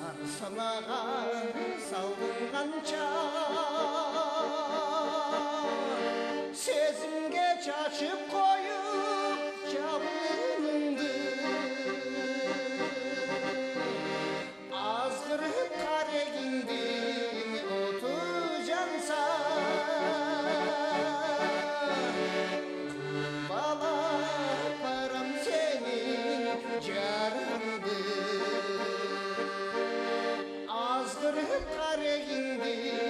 санаға салдың қанша сезімге шашып қойып жалыныңды азғырып қарегіңді оты жанса балап барам сені жарымды азғырып қарегіңді